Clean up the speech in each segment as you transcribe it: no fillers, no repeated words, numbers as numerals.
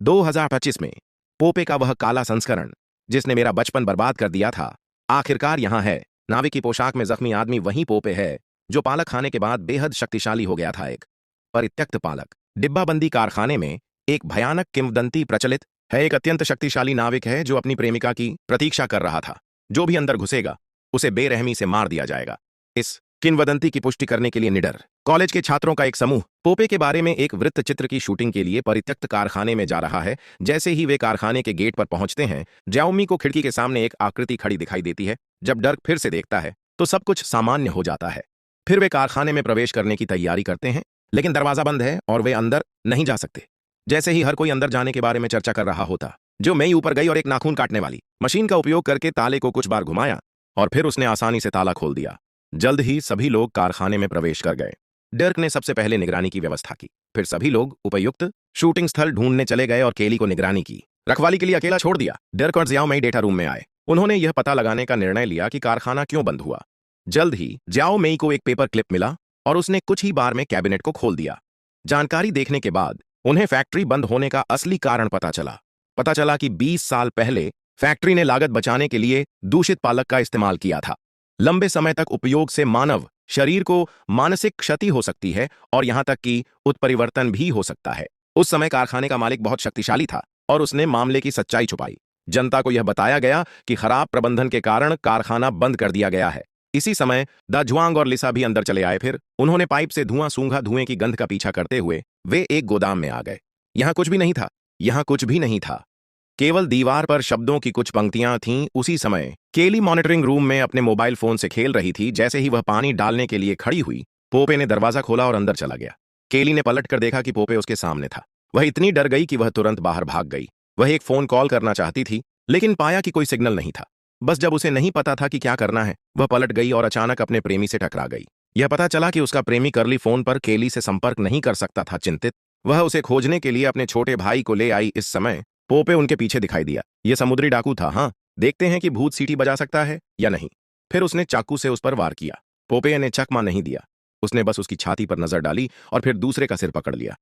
2025 में पोपे का वह काला संस्करण जिसने मेरा बचपन बर्बाद कर दिया था, आखिरकार यहां है। नाविक की पोशाक में जख्मी आदमी वही पोपे है जो पालक खाने के बाद बेहद शक्तिशाली हो गया था। एक परित्यक्त पालक डिब्बाबंदी कारखाने में एक भयानक किंवदंती प्रचलित है। एक अत्यंत शक्तिशाली नाविक है जो अपनी प्रेमिका की प्रतीक्षा कर रहा था। जो भी अंदर घुसेगा उसे बेरहमी से मार दिया जाएगा। इस किंवदंती की पुष्टि करने के लिए निडर कॉलेज के छात्रों का एक समूह पोपे के बारे में एक वृत्त चित्र की शूटिंग के लिए परित्यक्त कारखाने में जा रहा है। जैसे ही वे कारखाने के गेट पर पहुंचते हैं, ज्याओमी को खिड़की के सामने एक आकृति खड़ी दिखाई देती है। जब डर्क फिर से देखता है तो सब कुछ सामान्य हो जाता है। फिर वे कारखाने में प्रवेश करने की तैयारी करते हैं, लेकिन दरवाजा बंद है और वे अंदर नहीं जा सकते। जैसे ही हर कोई अंदर जाने के बारे में चर्चा कर रहा होता, जो मई ऊपर गई और एक नाखून काटने वाली मशीन का उपयोग करके ताले को कुछ बार घुमाया और फिर उसने आसानी से ताला खोल दिया। जल्द ही सभी लोग कारखाने में प्रवेश कर गए। डर्क ने सबसे पहले निगरानी की व्यवस्था की। फिर सभी लोग उपयुक्त शूटिंग स्थल ढूंढने चले गए और केली को निगरानी की रखवाली के लिए अकेला छोड़ दिया। डर्क और ज्याओ मई डेटा रूम में आए। उन्होंने यह पता लगाने का निर्णय लिया कि कारखाना क्यों बंद हुआ। जल्द ही ज्याओ मई को एक पेपर क्लिप मिला और उसने कुछ ही बार में कैबिनेट को खोल दिया। जानकारी देखने के बाद उन्हें फैक्ट्री बंद होने का असली कारण पता चला कि 20 साल पहले फैक्ट्री ने लागत बचाने के लिए दूषित पालक का इस्तेमाल किया था। लंबे समय तक उपयोग से मानव शरीर को मानसिक क्षति हो सकती है और यहां तक कि उत्परिवर्तन भी हो सकता है। उस समय कारखाने का मालिक बहुत शक्तिशाली था और उसने मामले की सच्चाई छुपाई। जनता को यह बताया गया कि खराब प्रबंधन के कारण कारखाना बंद कर दिया गया है। इसी समय दा जुआंग और लिसा भी अंदर चले आए। फिर उन्होंने पाइप से धुआं सूंघा। धुएं की गंध का पीछा करते हुए वे एक गोदाम में आ गए। यहां कुछ भी नहीं था। केवल दीवार पर शब्दों की कुछ पंक्तियां थीं। उसी समय केली मॉनिटरिंग रूम में अपने मोबाइल फोन से खेल रही थी। जैसे ही वह पानी डालने के लिए खड़ी हुई, पोपे ने दरवाजा खोला और अंदर चला गया। केली ने पलट कर देखा कि पोपे उसके सामने था। वह इतनी डर गई कि वह तुरंत बाहर भाग गई। वह एक फोन कॉल करना चाहती थी, लेकिन पाया कि कोई सिग्नल नहीं था। बस जब उसे नहीं पता था कि क्या करना है, वह पलट गई और अचानक अपने प्रेमी से टकरा गई। यह पता चला कि उसका प्रेमी करली फोन पर केली से संपर्क नहीं कर सकता था। चिंतित वह उसे खोजने के लिए अपने छोटे भाई को ले आई। इस समय पोपे उनके पीछे दिखाई दिया। यह समुद्री डाकू था। हाँ, देखते हैं कि भूत सीटी बजा सकता है या नहीं। फिर उसने चाकू से उस पर वार किया। पोपे ने चकमा नहीं दिया। उसने बस उसकी छाती पर नजर डाली और फिर दूसरे का सिर पकड़ लिया।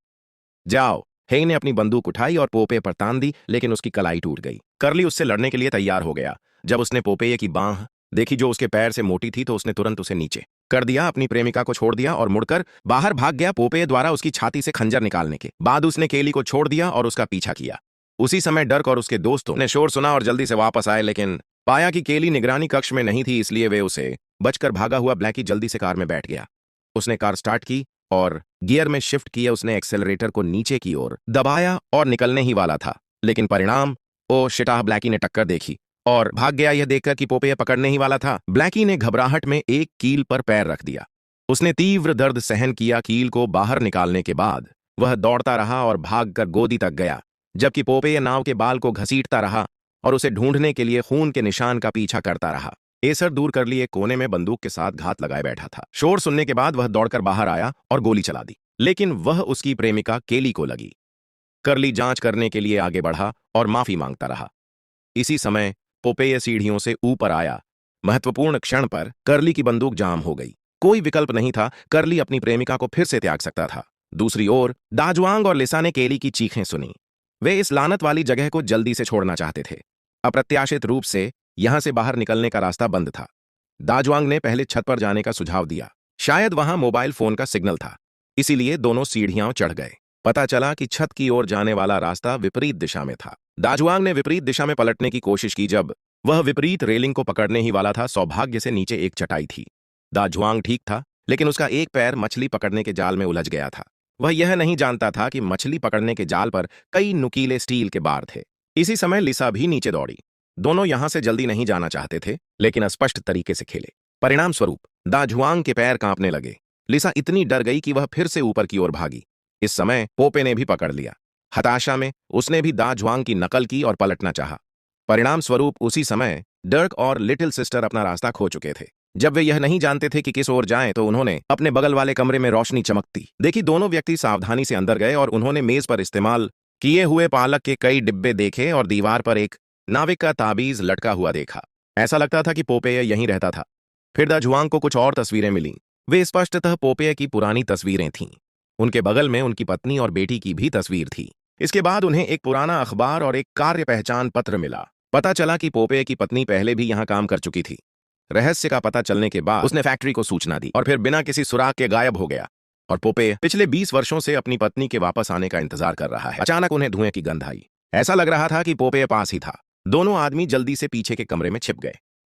जाओ। हेई ने अपनी बंदूक उठाई और पोपे पर तान दी, लेकिन उसकी कलाई टूट गई। करली उससे लड़ने के लिए तैयार हो गया। जब उसने पोपे की बांह देखी जो उसके पैर से मोटी थी, तो उसने तुरंत उसे नीचे कर दिया, अपनी प्रेमिका को छोड़ दिया और मुड़कर बाहर भाग गया। पोपे द्वारा उसकी छाती से खंजर निकालने के बाद उसने केली को छोड़ दिया और उसका पीछा किया। उसी समय डर्क और उसके दोस्तों ने शोर सुना और जल्दी से वापस आए, लेकिन पाया कि केली निगरानी कक्ष में नहीं थी। इसलिए वे उसे बचकर भागा हुआ ब्लैकी जल्दी से कार में बैठ गया। उसने कार स्टार्ट की और गियर में शिफ्ट किया। उसने एक्सेलरेटर को नीचे की ओर दबाया और निकलने ही वाला था, लेकिन परिणाम ओ शिटाह, ब्लैकी ने टक्कर देखी और भाग गया। यह देखकर कि पोपे पकड़ने ही वाला था, ब्लैकी ने घबराहट में एक कील पर पैर रख दिया। उसने तीव्र दर्द सहन किया। कील को बाहर निकालने के बाद वह दौड़ता रहा और भागकर गोदी तक गया, जबकि पोपे नाव के बाल को घसीटता रहा और उसे ढूंढने के लिए खून के निशान का पीछा करता रहा। एसर दूर कर लिए कोने में बंदूक के साथ घात लगाए बैठा था। शोर सुनने के बाद वह दौड़कर बाहर आया और गोली चला दी, लेकिन वह उसकी प्रेमिका केली को लगी। करली जांच करने के लिए आगे बढ़ा और माफी मांगता रहा। इसी समय पोपे सीढ़ियों से ऊपर आया। महत्वपूर्ण क्षण पर करली की बंदूक जाम हो गई। कोई विकल्प नहीं था। करली अपनी प्रेमिका को फिर से त्याग सकता था। दूसरी ओर दाजुआंग और लिसा ने केली की चीखें सुनी। वे इस लानत वाली जगह को जल्दी से छोड़ना चाहते थे। अप्रत्याशित रूप से यहां से बाहर निकलने का रास्ता बंद था। दाजुआंग ने पहले छत पर जाने का सुझाव दिया। शायद वहां मोबाइल फोन का सिग्नल था, इसीलिए दोनों सीढ़ियां चढ़ गए। पता चला कि छत की ओर जाने वाला रास्ता विपरीत दिशा में था। दाजुआंग ने विपरीत दिशा में पलटने की कोशिश की। जब वह विपरीत रेलिंग को पकड़ने ही वाला था, सौभाग्य से नीचे एक चटाई थी। दाजुआंग ठीक था, लेकिन उसका एक पैर मछली पकड़ने के जाल में उलझ गया था। वह यह नहीं जानता था कि मछली पकड़ने के जाल पर कई नुकीले स्टील के बार थे। इसी समय लिसा भी नीचे दौड़ी। दोनों यहां से जल्दी नहीं जाना चाहते थे, लेकिन स्पष्ट तरीके से खेले। परिणाम स्वरूप दाजुआंग के पैर कांपने लगे। लिसा इतनी डर गई कि वह फिर से ऊपर की ओर भागी। इस समय पोपे ने भी पकड़ लिया। हताशा में उसने भी दाजुआंग की नकल की और पलटना चाहा। परिणाम स्वरूप उसी समय डर्क और लिटिल सिस्टर अपना रास्ता खो चुके थे। जब वे यह नहीं जानते थे कि किस ओर जाएं, तो उन्होंने अपने बगल वाले कमरे में रोशनी चमकती देखी। दोनों व्यक्ति सावधानी से अंदर गए और उन्होंने मेज पर इस्तेमाल किए हुए पालक के कई डिब्बे देखे और दीवार पर एक नाविक का ताबीज लटका हुआ देखा। ऐसा लगता था कि पोपे यहीं रहता था। फिर दाजुआंग को कुछ और तस्वीरें मिलीं। वे स्पष्टतः पोपे की पुरानी तस्वीरें थीं। उनके बगल में उनकी पत्नी और बेटी की भी तस्वीर थी। इसके बाद उन्हें एक पुराना अखबार और एक कार्य पहचान पत्र मिला। पता चला कि पोपेय की पत्नी पहले भी यहाँ काम कर चुकी थी। रहस्य का पता चलने के बाद उसने फैक्ट्री को सूचना दी और फिर बिना किसी सुराग के गायब हो गया। और पोपेय पिछले 20 वर्षों से अपनी पत्नी के वापस आने का इंतजार कर रहा है। अचानक उन्हें धुएं की गंध आई। ऐसा लग रहा था कि पोपेय पास ही था। दोनों आदमी जल्दी से पीछे के कमरे में छिप गए।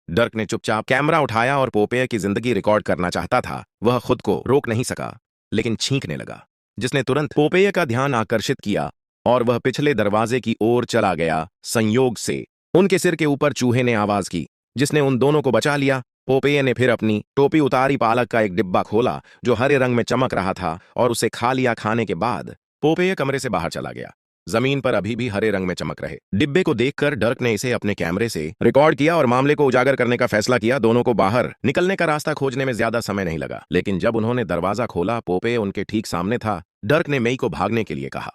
डर्क ने चुपचाप कैमरा उठाया और पोपेय की जिंदगी रिकॉर्ड करना चाहता था। वह खुद को रोक नहीं सका, लेकिन छींकने लगा, जिसने तुरंत पोपेय का ध्यान आकर्षित किया और वह पिछले दरवाजे की ओर चला गया। संयोग से उनके सिर के ऊपर चूहे ने आवाज की, जिसने उन दोनों को बचा लिया। पोपेय ने फिर अपनी टोपी उतारी, पालक का एक डिब्बा खोला जो हरे रंग में चमक रहा था और उसे खा लिया। खाने के बाद पोपेय कमरे से बाहर चला गया। जमीन पर अभी भी हरे रंग में चमक रहे डिब्बे को देखकर डर्क ने इसे अपने कैमरे से रिकॉर्ड किया और मामले को उजागर करने का फैसला किया। दोनों को बाहर निकलने का रास्ता खोजने में ज्यादा समय नहीं लगा, लेकिन जब उन्होंने दरवाजा खोला, पोपेय उनके ठीक सामने था। डर्क ने मेई को भागने के लिए कहा।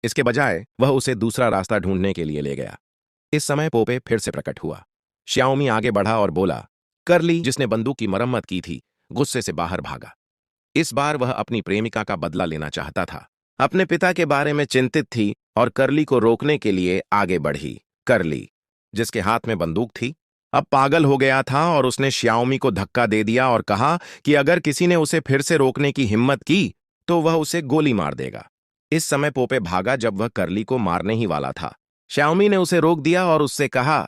इसके बजाय वह उसे दूसरा रास्ता ढूंढने के लिए ले गया। इस समय पोपेय फिर से प्रकट हुआ। श्याओमी आगे बढ़ा और बोला। कर्ली, जिसने बंदूक की मरम्मत की थी, गुस्से से बाहर भागा। इस बार वह अपनी प्रेमिका का बदला लेना चाहता था। अपने पिता के बारे में चिंतित थी और कर्ली को रोकने के लिए आगे बढ़ी। कर्ली, जिसके हाथ में बंदूक थी, अब पागल हो गया था और उसने श्याओमी को धक्का दे दिया और कहा कि अगर किसी ने उसे फिर से रोकने की हिम्मत की तो वह उसे गोली मार देगा। इस समय पोपेय भागा जब वह कर्ली को मारने ही वाला था। श्याओमी ने उसे रोक दिया और उससे कहा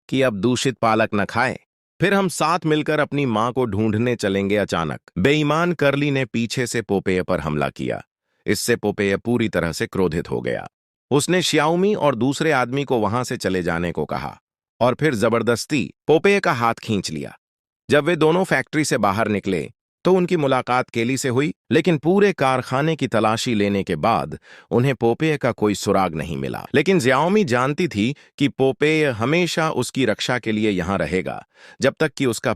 कि अब दूषित पालक न खाए, फिर हम साथ मिलकर अपनी मां को ढूंढने चलेंगे। अचानक बेईमान कर्ली ने पीछे से पोपेय पर हमला किया। इससे पोपेय पूरी तरह से क्रोधित हो गया। उसने श्याओमी और दूसरे आदमी को वहां से चले जाने को कहा और फिर जबरदस्ती पोपेय का हाथ खींच लिया। जब वे दोनों फैक्ट्री से बाहर निकले तो उनकी मुलाकात केली से हुई, लेकिन पूरे कारखाने की तलाशी लेने के बाद उन्हें पोपेय का कोई सुराग नहीं मिला। लेकिन श्याओमी जानती थी कि पोपेय हमेशा उसकी रक्षा के लिए यहां रहेगा, जब तक कि उसका